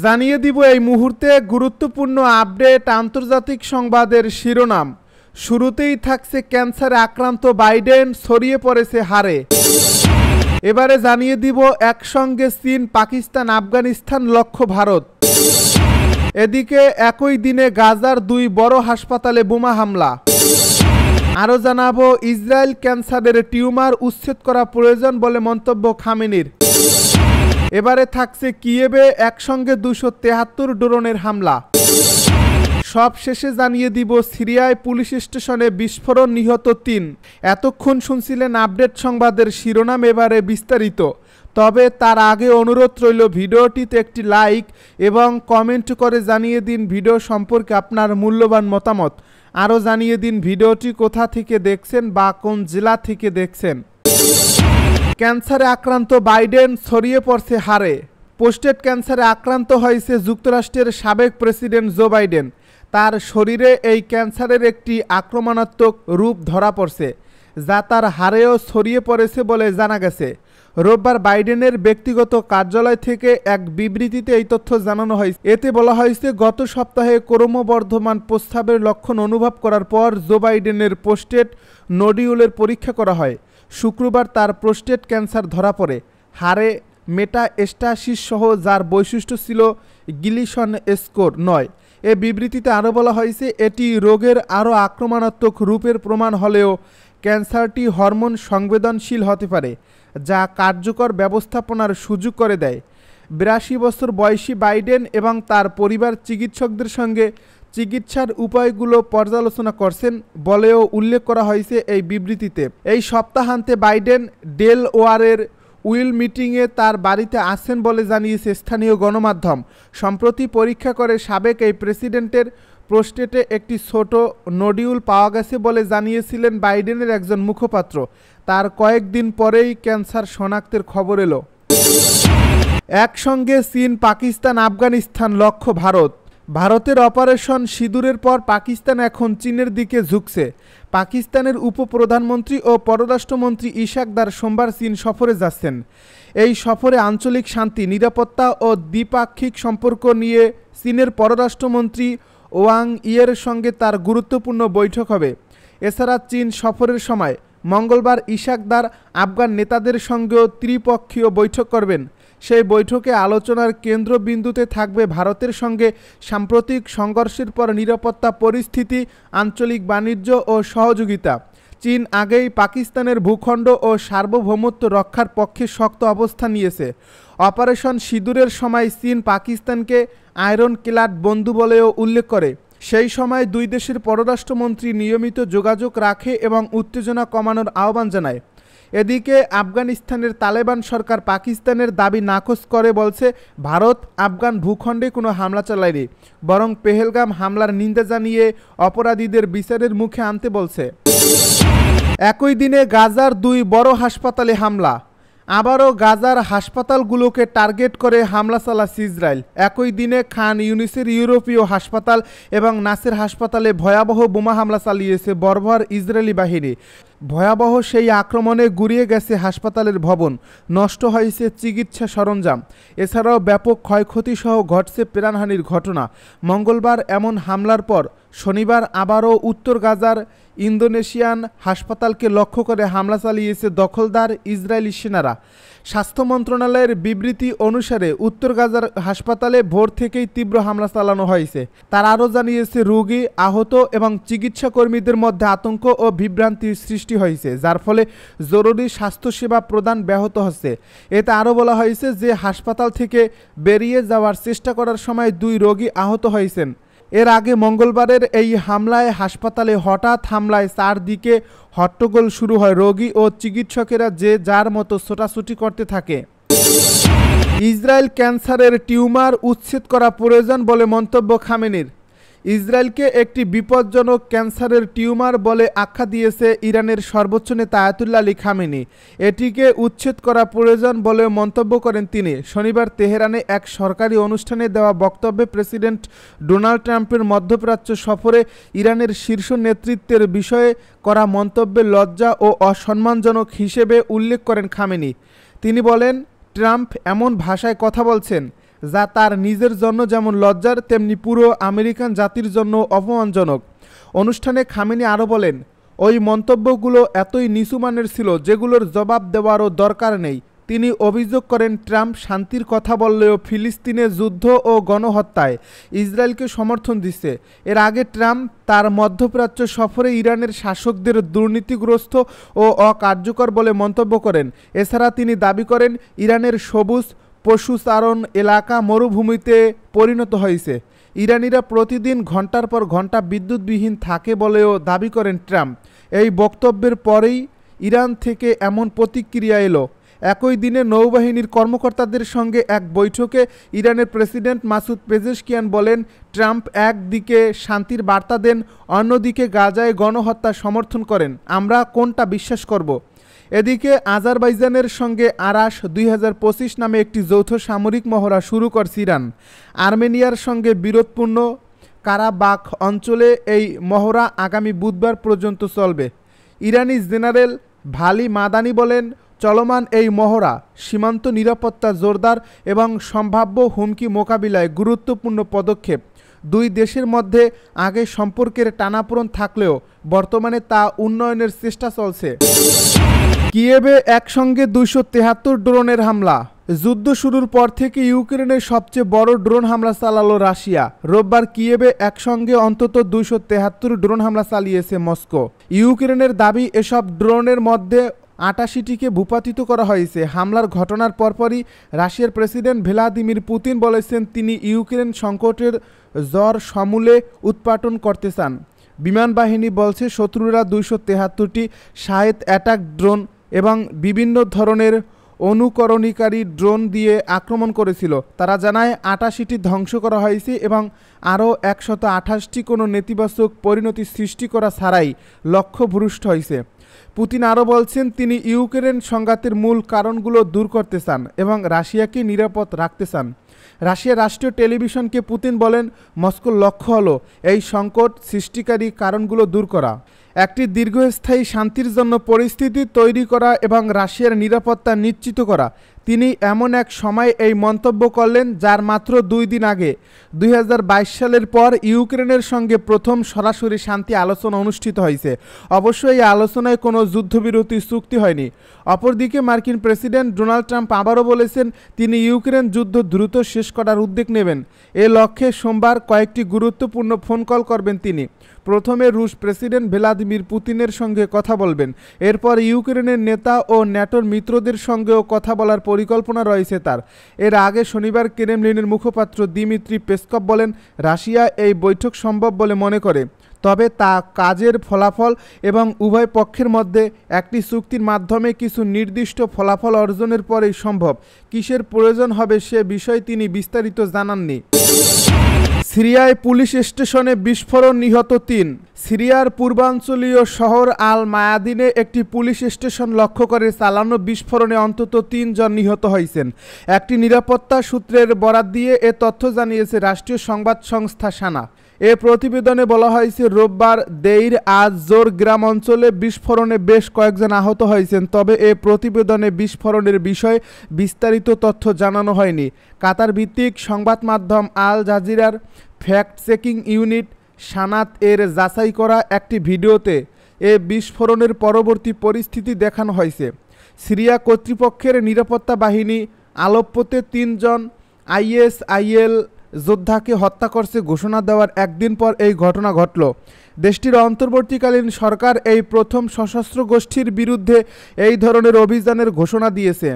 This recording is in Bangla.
জানিয়ে দিব এই মুহূর্তে গুরুত্বপূর্ণ আপডেট আন্তর্জাতিক সংবাদের শিরোনাম। শুরুতেই থাকছে ক্যান্সারে আক্রান্ত বাইডেন, ছড়িয়ে পড়েছে হারে। এবারে জানিয়ে দিব একসঙ্গে চীন, পাকিস্তান, আফগানিস্তান লক্ষ্য ভারত। এদিকে একই দিনে গাজার 2 বড় হাসপাতালে বোমা হামলা। আরও জানাবো ইসরায়েল ক্যান্সারের টিউমার উচ্ছেদ করা প্রয়োজন বলে মন্তব্য খামেনির। এবারে থাকছে কিয়েভে একসঙ্গে 273 ড্রোনের হামলা। সব শেষে জানিয়ে দিব সিরিয়ায় পুলিশ স্টেশনে বিস্ফোরণ, নিহত 3। এতক্ষণ শুনছিলেন আপডেট সংবাদের শিরোনাম, এবারে বিস্তারিত। তবে তার আগে অনুরোধ রইল ভিডিওটিতে একটি লাইক এবং কমেন্ট করে জানিয়ে দিন ভিডিও সম্পর্কে আপনার মূল্যবান মতামত। আরও জানিয়ে দিন ভিডিওটি কোথা থেকে দেখছেন বা কোন জেলা থেকে দেখছেন। ক্যান্সারে আক্রান্ত বাইডেন, ছড়িয়ে পড়ছে হারে। প্রোস্টেট ক্যান্সারে আক্রান্ত হয়েছে যুক্তরাষ্ট্রের সাবেক প্রেসিডেন্ট জো বাইডেন। তার শরীরে এই ক্যান্সারের একটি আক্রমণাত্মক রূপ ধরা পড়ছে, যা তার হাড়েও ছড়িয়ে পড়েছে বলে জানা গেছে। রোববার বাইডেনের ব্যক্তিগত কার্যালয় থেকে এক বিবৃতিতে এই তথ্য জানানো হয়েছে। এতে বলা হয়েছে, গত সপ্তাহে ক্রমবর্ধমান প্রস্রাবের লক্ষণ অনুভব করার পর জো বাইডেনের প্রোস্টেট নোডিউলের পরীক্ষা করা হয়। শুক্রবার তার প্রোস্টেট ক্যান্সার ধরা পড়ে, হাড়ে মেটাস্টাসিস সহ, যার বৈশিষ্ট্য ছিল গিলিসন স্কোর 9। এ বিবৃতিতে আরও বলা হয়েছে, এটি রোগের আরও আক্রমণাত্মক রূপের প্রমাণ হলেও ক্যান্সারটি হরমোন সংবেদনশীল হতে পারে, যা কার্যকর ব্যবস্থাপনার সুযোগ করে দেয়। 82 বছর বয়সী বাইডেন এবং তার পরিবার চিকিৎসকদের সঙ্গে চিকিৎসার উপায়গুলো পর্যালোচনা করছেন বলেও উল্লেখ করা হয়েছে এই বিবৃতিতে। এই সপ্তাহান্তে বাইডেন ডেলওয়ারের উইলমিটিংয়ে তার বাড়িতে আসছেন বলে জানিয়েছে স্থানীয় গণমাধ্যম। সম্প্রতি পরীক্ষা করে সাবেক এই প্রেসিডেন্টের প্রোস্টেটে একটি ছোট নোডিউল পাওয়া গেছে বলে জানিয়েছিলেন বাইডেনের একজন মুখপাত্র। তার কয়েকদিন পরেই ক্যান্সার শনাক্তের খবর এলো। একসঙ্গে চীন, পাকিস্তান, আফগানিস্তান লক্ষ্য ভারত। ভারতের অপারেশন সিঁদুরের পর পাকিস্তান এখন চীনের দিকে ঝুঁকছে। পাকিস্তানের উপপ্রধানমন্ত্রী ও পররাষ্ট্রমন্ত্রী ইশাক দার সোমবার চীন সফরে যাচ্ছেন। এই সফরে আঞ্চলিক শান্তি, নিরাপত্তা ও দ্বিপাক্ষিক সম্পর্ক নিয়ে চীনের পররাষ্ট্রমন্ত্রী ওয়াং ইয়ের সঙ্গে তার গুরুত্বপূর্ণ বৈঠক হবে। এছাড়া চীন সফরের সময় মঙ্গলবার ইশাক দার আফগান নেতাদের সঙ্গেও ত্রিপক্ষীয় বৈঠক করবেন। সেই বৈঠকে আলোচনার কেন্দ্রবিন্দুতে থাকবে ভারতের সঙ্গে সাম্প্রতিক সংঘর্ষের পর নিরাপত্তা পরিস্থিতি, আঞ্চলিক বাণিজ্য ও সহযোগিতা। চীন আগেই পাকিস্তানের ভূখণ্ড ও সার্বভৌমত্ব রক্ষার পক্ষে শক্ত অবস্থান নিয়েছে। অপারেশন সিঁদুরের সময় চীন পাকিস্তানকে আয়রন ক্লাড বন্ধু বলেও উল্লেখ করে। সেই সময় দুই দেশের পররাষ্ট্রমন্ত্রী নিয়মিত যোগাযোগ রাখে এবং উত্তেজনা কমানোর আহ্বান জানায়। এদিকে আফগানিস্তানের তালেবান সরকার পাকিস্তানের দাবি নাকচ করে বলছে, ভারত আফগান ভূখণ্ডে কোনো হামলা চালায়নি, বরং পেহেলগাম হামলার নিন্দা জানিয়ে অপরাধীদের বিচারের মুখে আনতে বলছে। একই দিনে গাজার 2 বড় হাসপাতালে হামলা। আবারও গাজার হাসপাতালগুলোকে টার্গেট করে হামলা চালাচ্ছে ইসরায়েল। একই দিনে খান ইউনিসের ইউরোপীয় হাসপাতাল এবং নাসের হাসপাতালে ভয়াবহ বোমা হামলা চালিয়েছে বর্বর ইসরায়েলি বাহিনী। ভয়াবহ সেই আক্রমণে গুঁড়িয়ে গেছে হাসপাতালের ভবন, নষ্ট হয়েছে চিকিৎসা সরঞ্জাম। এছাড়াও ব্যাপক ক্ষয়ক্ষতি সহ ঘটছে প্রাণহানির ঘটনা। মঙ্গলবার এমন হামলার পর শনিবার আবারও উত্তর গাজার ইন্দোনেশিয়ান হাসপাতালকে লক্ষ্য করে হামলা চালিয়েছে দখলদার ইসরায়েলি সেনারা। স্বাস্থ্য মন্ত্রণালয়ের বিবৃতি অনুসারে উত্তর গাজার হাসপাতালে ভোর থেকেই তীব্র হামলা চালানো হয়েছে। তারা আরও জানিয়েছে, রোগী, আহত এবং চিকিৎসা কর্মীদের মধ্যে আতঙ্ক ও বিভ্রান্তির সৃষ্টি হয়েছে, যার ফলে জরুরি স্বাস্থ্যসেবা প্রদান ব্যাহত হচ্ছে। এতে আরও বলা হয়েছে যে হাসপাতাল থেকে বেরিয়ে যাওয়ার চেষ্টা করার সময় 2 রোগী আহত হয়েছেন। এর আগে মঙ্গলবারের এই হামলায় হাসপাতালে হঠাৎ হামলায় চারদিকে হট্টগোল শুরু হয়। রোগী ও চিকিৎসকেরা যে যার মতো ছোটাছুটি করতে থাকে। ইসরায়েল ক্যান্সারের টিউমার উচ্ছেদ করা প্রয়োজন বলে মন্তব্য খামেনির। ইসরায়েলকে একটি বিপজ্জনক ক্যান্সারের টিউমার বলে আখ্যা দিয়েছে ইরানের সর্বোচ্চ নেতা আয়াতুল্লাহ আলী খামেনি। এটিকে উচ্ছেদ করা প্রয়োজন বলে মন্তব্য করেন তিনি। শনিবার তেহরানে এক সরকারি অনুষ্ঠানে দেওয়া বক্তব্যে প্রেসিডেন্ট ডোনাল্ড ট্রাম্পের মধ্যপ্রাচ্য সফরে ইরানের শীর্ষ নেতৃত্বের বিষয়ে করা মন্তব্যে লজ্জা ও অসম্মানজনক হিসেবে উল্লেখ করেন খামেনি। তিনি বলেন, ট্রাম্প এমন ভাষায় কথা বলছেন যা তার নিজের জন্য যেমন লজ্জার তেমনি পুরো আমেরিকান জাতির জন্য অপমানজনক। অনুষ্ঠানে খামেনি আরও বলেন, ওই মন্তব্যগুলো এতই নিচুমানের ছিল যেগুলোর জবাব দেওয়ারও দরকার নেই। তিনি অভিযোগ করেন, ট্রাম্প শান্তির কথা বললেও ফিলিস্তিনে যুদ্ধ ও গণহত্যায় ইসরায়েলকে সমর্থন দিচ্ছে। এর আগে ট্রাম্প তার মধ্যপ্রাচ্য সফরে ইরানের শাসকদের দুর্নীতিগ্রস্ত ও অকার্যকর বলে মন্তব্য করেন। এছাড়া তিনি দাবি করেন, ইরানের সবুজ পশুচারণ এলাকা মরুভূমিতে পরিণত হয়েছে। ইরানিরা প্রতিদিন ঘন্টার পর ঘন্টা বিদ্যুৎবিহীন থাকে বলেও দাবি করেন ট্রাম্প। এই বক্তব্যের পরেই ইরান থেকে এমন প্রতিক্রিয়া এলো। একই দিনে নৌবাহিনীর কর্মকর্তাদের সঙ্গে এক বৈঠকে ইরানের প্রেসিডেন্ট মাসুদ পেজেশকিয়ান বলেন, ট্রাম্প একদিকে শান্তির বার্তা দেন, অন্যদিকে গাজায় গণহত্যা সমর্থন করেন। আমরা কোনটা বিশ্বাস করব? এদিকে আজারবাইজানের সঙ্গে আরাস 2025 নামে একটি যৌথ সামরিক মহড়া শুরু করছে ইরান। আর্মেনিয়ার সঙ্গে বিরোধপূর্ণ কারাবাখ অঞ্চলে এই মহড়া আগামী বুধবার পর্যন্ত চলবে। ইরানি জেনারেল ভালি মাদানি বলেন, চলমান এই মহড়া সীমান্ত নিরাপত্তা জোরদার এবং সম্ভাব্য হুমকি মোকাবিলায় গুরুত্বপূর্ণ পদক্ষেপ। দুই দেশের মধ্যে আগে সম্পর্কের টানাপোড়েন থাকলেও বর্তমানে তা উন্নয়নের চেষ্টা চলছে। কিয়েভে একসঙ্গে 273 ড্রোনের হামলা। যুদ্ধ শুরুর পর থেকে ইউক্রেনের সবচেয়ে বড় ড্রোন হামলা চালালো রাশিয়া। রোববার কিয়েভে একসঙ্গে অন্তত 273 ড্রোন হামলা চালিয়েছে মস্কো। ইউক্রেনের দাবি, এসব ড্রোনের মধ্যে 88টিকে ভূপাতিত করা হয়েছে। হামলার ঘটনার পরপরই রাশিয়ার প্রেসিডেন্ট ভ্লাদিমির পুতিন বলেছেন, তিনি ইউক্রেন সংকটের জড় সমূলে উৎপাটন করতে চান। বিমান বাহিনী বলছে, শত্রুরা 273টি সায়েদ অ্যাটাক ড্রোন এবং বিভিন্ন ধরনের অনুকরণীকারী ড্রোন দিয়ে আক্রমণ করেছিল। তারা জানায় 88টি ধ্বংস করা হয়েছে এবং আরও 128টি কোনো নেতিবাচক পরিণতি সৃষ্টি করা ছাড়াই লক্ষ্যভ্রষ্ট হয়েছে। পুতিন আরও বলছেন, তিনি ইউক্রেন সংঘাতের মূল কারণগুলো দূর করতে চান এবং রাশিয়াকে নিরাপদ রাখতে চান। রাশিয়ার রাষ্ট্রীয় টেলিভিশনকে পুতিন বলেন, মস্কোর লক্ষ্য হলো এই সংকট সৃষ্টিকারী কারণগুলো দূর করা, একটি দীর্ঘস্থায়ী শান্তির জন্য পরিস্থিতি তৈরি করা এবং রাশিয়ার নিরাপত্তা নিশ্চিত করা। তিনি এমন এক সময় এই মন্তব্য করলেন যার মাত্র 2 দিন আগে 2022 সালের পর ইউক্রেনের সঙ্গে প্রথম সরাসরি শান্তি আলোচনা অনুষ্ঠিত হয়েছে। অবশ্য এই আলোচনায় কোনো যুদ্ধবিরতি চুক্তি হয়নি। অপরদিকে মার্কিন প্রেসিডেন্ট ডোনাল্ড ট্রাম্প আবারও বলেছেন, তিনি ইউক্রেন যুদ্ধ দ্রুত শেষ করার উদ্যোগ নেবেন। এ লক্ষ্যে সোমবার কয়েকটি গুরুত্বপূর্ণ ফোন কল করবেন তিনি। প্রথমে রুশ প্রেসিডেন্ট ভ্লাদিমির পুতিনের সঙ্গে কথা বলবেন। এরপর ইউক্রেনের নেতা ও ন্যাটোর মিত্রদের সঙ্গেও কথা বলার পরিকল্পনা রয়েছে তার। এর আগে শনিবার ক্রেমলিনের মুখপাত্র দিমিত্রি পেসকভ বলেন, রাশিয়া এই বৈঠক সম্ভব বলে মনে করে, তবে তা কাজের ফলাফল এবং উভয় পক্ষের মধ্যে একটি চুক্তির মাধ্যমে কিছু নির্দিষ্ট ফলাফল অর্জনের পরেই সম্ভব। কিসের প্রয়োজন হবে সে বিষয়ে তিনি বিস্তারিত জানাননি। সিরিয়ায় পুলিশ স্টেশনে বিস্ফোরণ, নিহত 3। সিরিয়ার পূর্বাঞ্চলীয় শহর আল মায়াদিনে একটি পুলিশ স্টেশন লক্ষ্য করে চালানো বিস্ফোরণে অন্তত 3 জন নিহত হয়েছেন। একটি নিরাপত্তা সূত্রের বরাত দিয়ে এ তথ্য জানিয়েছে রাষ্ট্রীয় সংবাদ সংস্থা সানা। এ প্রতিবেদনে বলা হয়েছে, রোববার দেইর আজ জোর গ্রাম অঞ্চলে বিস্ফোরণে বেশ কয়েকজন আহত হয়েছেন। তবে এ প্রতিবেদনে বিস্ফোরণের বিষয়ে বিস্তারিত তথ্য জানানো হয়নি। কাতার ভিত্তিক সংবাদ মাধ্যম আল জাজিরার ফ্যাক্ট চেকিং ইউনিট সানাত এর যাচাই করা একটি ভিডিওতে এ বিস্ফোরণের পরবর্তী পরিস্থিতি দেখানো হয়েছে। সিরিয়া কর্তৃপক্ষের নিরাপত্তা বাহিনী আলেপ্পোতে 3 জন ISIL যোদ্ধাকে হত্যা করছে ঘোষণা দেওয়ার একদিন পর এই ঘটনা ঘটল। দেশটির অন্তর্বর্তীকালীন সরকার এই প্রথম সশস্ত্র গোষ্ঠীর বিরুদ্ধে এই ধরনের অভিযানের ঘোষণা দিয়েছে।